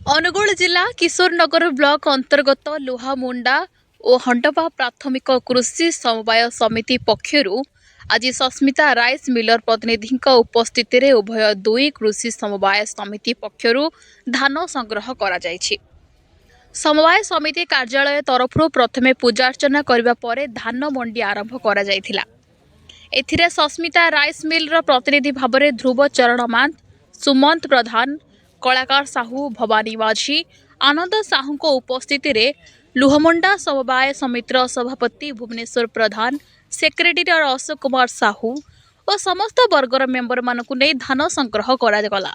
ଅନୁଗୁଳ ଜିଲ୍ଲା କିଶୋରନଗର ବ୍ଲକ ଅନ୍ତର୍ଗତ ଲୁହାମୁଣ୍ଡା ଓ ହଣ୍ଡପା ପ୍ରାଥମିକ କୃଷି ସମବାୟ ସମିତି ପକ୍ଷରୁ ଆଜି ସସ୍ମିତା ରାଇସ୍ ମିଲର ପ୍ରତିନିଧିଙ୍କ ଉପସ୍ଥିତିରେ ଉଭୟ ଦୁଇ କୃଷି ସମବାୟ ସମିତି ପକ୍ଷରୁ ଧାନ ସଂଗ୍ରହ କରାଯାଇଛି। ସମବାୟ ସମିତି କାର୍ଯ୍ୟାଳୟ ତରଫରୁ ପ୍ରଥମେ ପୂଜାର୍ଚ୍ଚନା କରିବା ପରେ ଧାନ ମଣ୍ଡି ଆରମ୍ଭ କରାଯାଇଥିଲା। ଏଥିରେ ସସ୍ମିତା ରାଇସ୍ ମିଲର ପ୍ରତିନିଧି ଭାବରେ ଧ୍ରୁବ ଚରଣ ମାନ, ସୁମନ୍ତ ପ୍ରଧାନ, କଳାକାର ସାହୁ, ଭବାନୀ ମାଝୀ, ଆନନ୍ଦ ସାହୁଙ୍କ ଉପସ୍ଥିତିରେ ଲୁହମୁଣ୍ଡା ସମବାୟ ସମିତିର ସଭାପତି ଭୁବନେଶ୍ୱର ପ୍ରଧାନ, ସେକ୍ରେଟାରୀ ଅଶୋକ କୁମାର ସାହୁ ଓ ସମସ୍ତ ବର୍ଗର ମେମ୍ବରମାନଙ୍କୁ ନେଇ ଧାନ ସଂଗ୍ରହ କରାଗଲା।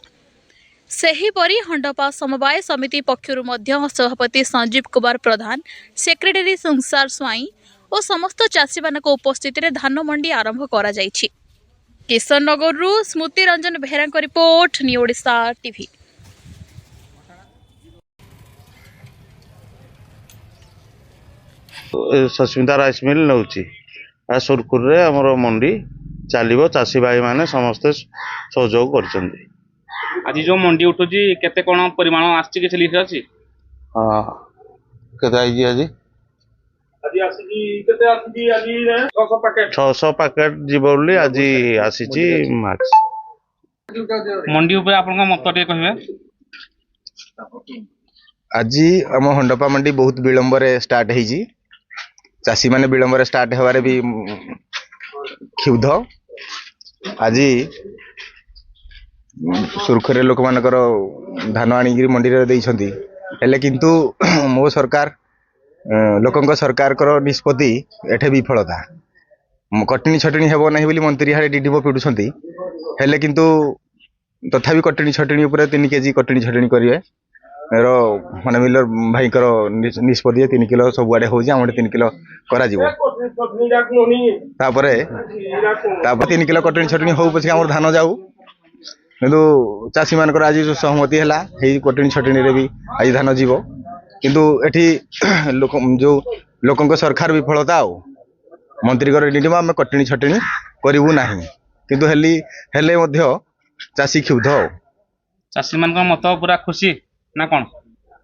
ସେହିପରି ହଣ୍ଡପା ସମବାୟ ସମିତି ପକ୍ଷରୁ ମଧ୍ୟ ସଭାପତି ସଞ୍ଜୀବ କୁମାର ପ୍ରଧାନ, ସେକ୍ରେଟାରୀ ସଂସାର ସ୍ୱାଇଁ ଓ ସମସ୍ତ ଚାଷୀମାନଙ୍କ ଉପସ୍ଥିତିରେ ଧାନ ମଣ୍ଡି ଆରମ୍ଭ କରାଯାଇଛି। କିଶୋରନଗରରୁ ସ୍ମୃତି ରଞ୍ଜନ ବେହେରାଙ୍କ report, new Odisha TV. Sasmita rice mill ନେଉଛି ସୁରୁଖୁରୁରେ ଆମର ମଣ୍ଡି ଚାଲିବ। ଚାଷୀ ଭାଇ ମାନେ ସମସ୍ତେ ସହଯୋଗ କରିଛନ୍ତି। ଆଜି ଯୋଉ ମଣ୍ଡି ଉଠୁଛି କେତେ କଣ ପରିମାଣ ଆସିଛି, କିଛି ଲିଷ୍ଟ ଅଛି? ହଁ, କେତେ ଆଇଛି ଆଜି? ଆଜି ଆସିଛି କେତେ ଆସିଛି? ଆଜି 600 ପ୍ୟାକେଟ। 600 ପ୍ୟାକେଟ ଯିବ ବୋଲି ଆଜି ଆସିଛି ମାର୍କ। ମଣ୍ଡି ଉପରେ ଆପଣଙ୍କ ମତ ଟିକେ କହିବେ। ଆଜି ଆମ ହଣ୍ଡପା ମଣ୍ଡି ବହୁତ ବିଳମ୍ବରେ ଷ୍ଟାର୍ଟ ହେଇଛି। ଚାଷୀ ମାନେ ବିଳମ୍ବରେ ଷ୍ଟାର୍ଟ ହେବାରେ ବି କ୍ଷୁବ୍ଧ। ଆଜି ସୁରୁଖୁରୁରେ ଲୋକମାନଙ୍କର ଧାନ ଆଣିକି ମଣ୍ଡିରେ ଦେଇଛନ୍ତି। ହେଲେ କିନ୍ତୁ ମୋ ସରକାର, ଲୋକଙ୍କ ସରକାରଙ୍କର ନିଷ୍ପତ୍ତି ଏଠି ବିଫଳତା। କଟଣି ଛଟଣି ହେବ ନାହିଁ ବୋଲି ମନ୍ତ୍ରୀ ହାରେ ଡିଡିଓ ପିଟୁଛନ୍ତି। ହେଲେ କିନ୍ତୁ ତଥାପି କଟଣି ଛଟଣି ଉପରେ 3 କେଜି କଟଣି ଛଟଣି କରିବେ ମାନେ ମିଲର ଭାଇଙ୍କର ନିଷ୍ପତ୍ତି 3 କିଲୋ ସବୁଆଡେ ହଉଛି, ଆମର 3 କିଲୋ କରାଯିବ। ତାପରେ 3 କିଲୋ କଟଣି ଛଟଣି ହଉ ପଛେ ଆମର ଧାନ ଯାଉ, କିନ୍ତୁ ଚାଷୀ ମାନଙ୍କର ଆଜି ଯୋଉ ସହମତି ହେଲା ହେଇ କଟଣି ଛଟଣିରେ ବି ଆଜି ଧାନ ଯିବ। କିନ୍ତୁ ଏଠି ଯୋଉ ଲୋକଙ୍କ ସରକାର ବିଫଳତା, ଆଉ ମନ୍ତ୍ରୀଙ୍କର ନିର୍ଣ୍ଣୟ ଆମେ କଟଣି ଛଟଣି କରିବୁ ନାହିଁ। କିନ୍ତୁ ହେଲେ ମଧ୍ୟ ଚାଷୀ କ୍ଷୁବ୍ଧ। ଚାଷୀ ମାନଙ୍କ ମତ ପୁରା ଖୁସି ନା କଣ?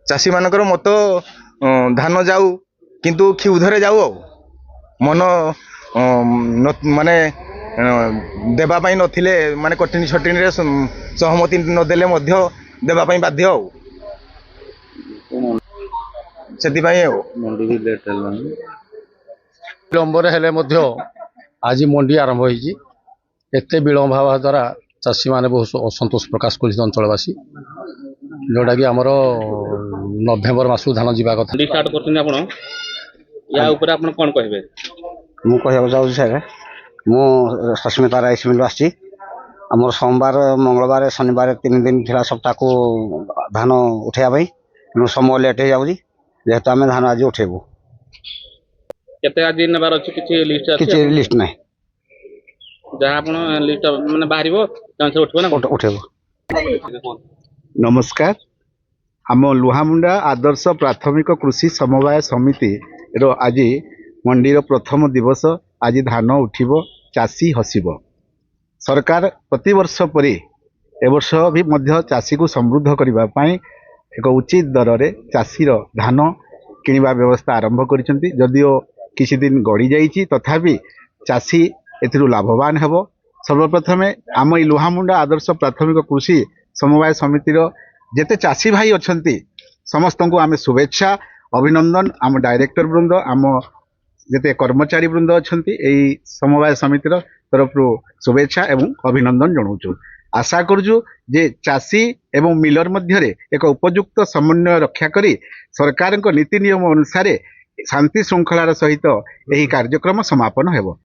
ଚାଷୀ ମାନଙ୍କର ମତ ଧାନ ଯାଉ, କିନ୍ତୁ କ୍ଷୁବ୍ଧରେ ଯାଉ। ଆଉ ମନ ମାନେ ଦେବା ପାଇଁ ନଥିଲେ, ମାନେ କଟଣି ଛଟଣିରେ ସହମତି ନଦେଲେ ମଧ୍ୟ ଦେବା ପାଇଁ ବାଧ୍ୟ। ଆଉ ସେଥିପାଇଁ ଆଉ ବିଳମ୍ବରେ ହେଲେ ମଧ୍ୟ ଆଜି ମଣ୍ଡି ଆରମ୍ଭ ହୋଇଛି। ଏତେ ବିଳମ୍ବ ହେବା ଦ୍ୱାରା ଚାଷୀମାନେ ବହୁତ ଅସନ୍ତୋଷ ପ୍ରକାଶ କରିଛନ୍ତି ଅଞ୍ଚଳବାସୀ, ଯେଉଁଟାକି ଆମର ନଭେମ୍ବର ମାସକୁ ଧାନ ଯିବା କଥା। ମଣ୍ଡି ଷ୍ଟାର୍ଟ କରୁଛନ୍ତି ଆପଣ, ୟା ଉପରେ ଆପଣ କଣ କହିବେ? ମୁଁ କହିବାକୁ ଚାହୁଁଛି ସାର୍, ମୁଁ ସସ୍ମିତା ରାଇସ୍ ମିଲ୍ ଆସିଛି। ଆମର ସୋମବାର, ମଙ୍ଗଳବାର, ଶନିବାର 3 ଦିନ ଥିଲା ସପ୍ତାହକୁ ଧାନ ଉଠେଇବା ପାଇଁ, ତେଣୁ ସମୟ ଲେଟ୍ ହେଇଯାଉଛି। ଯେହେତୁ ଆମେ ଧାନ ଆଜି ଉଠେଇବୁ। କେତେ ଆଜି ନେବାର ଅଛି, କିଛି ଲିଷ୍ଟ ଅଛି? କିଛି ଲିଷ୍ଟ ନାହିଁ, ଯାହା ଆପଣ ଲିଷ୍ଟ ମାନେ ବାହାରିବ ଉଠିବ ନା ଉଠେଇବୁ। ନମସ୍କାର। ଆମ ଲୁହାମୁଣ୍ଡା ଆଦର୍ଶ ପ୍ରାଥମିକ କୃଷି ସମବାୟ ସମିତିର ଆଜି ମଣ୍ଡିର ପ୍ରଥମ ଦିବସ। ଆଜି ଧାନ ଉଠିବ, ଚାଷୀ ହସିବ। ସରକାର ପ୍ରତିବର୍ଷ ପରି ଏବର୍ଷ ବି ମଧ୍ୟ ଚାଷୀକୁ ସମୃଦ୍ଧ କରିବା ପାଇଁ ଏକ ଉଚିତ ଦରରେ ଚାଷୀର ଧାନ କିଣିବା ବ୍ୟବସ୍ଥା ଆରମ୍ଭ କରିଛନ୍ତି। ଯଦିଓ କିଛି ଦିନ ଗଡ଼ି ଯାଇଛି, ତଥାପି ଚାଷୀ ଏଥିରୁ ଲାଭବାନ ହେବ। ସର୍ବପ୍ରଥମେ ଆମ ଏଇ ଲୁହାମୁଣ୍ଡା ଆଦର୍ଶ ପ୍ରାଥମିକ କୃଷି ସମବାୟ ସମିତିର ଯେତେ ଚାଷୀ ଭାଇ ଅଛନ୍ତି ସମସ୍ତଙ୍କୁ ଆମେ ଶୁଭେଚ୍ଛା, ଅଭିନନ୍ଦନ। ଆମ ଡାଇରେକ୍ଟର ବୃନ୍ଦ, ଆମ ଯେତେ କର୍ମଚାରୀ ବୃନ୍ଦ ଅଛନ୍ତି ଏହି ସମବାୟ ସମିତିର ତରଫରୁ ଶୁଭେଚ୍ଛା ଏବଂ ଅଭିନନ୍ଦନ ଜଣାଉଛୁ। ଆଶା କରୁଛୁ ଯେ ଚାଷୀ ଏବଂ ମିଲର ମଧ୍ୟରେ ଏକ ଉପଯୁକ୍ତ ସମନ୍ୱୟ ରକ୍ଷା କରି ସରକାରଙ୍କ ନୀତି ନିୟମ ଅନୁସାରେ ଶାନ୍ତି ଶୃଙ୍ଖଳାର ସହିତ ଏହି କାର୍ଯ୍ୟକ୍ରମ ସମାପନ ହେବ।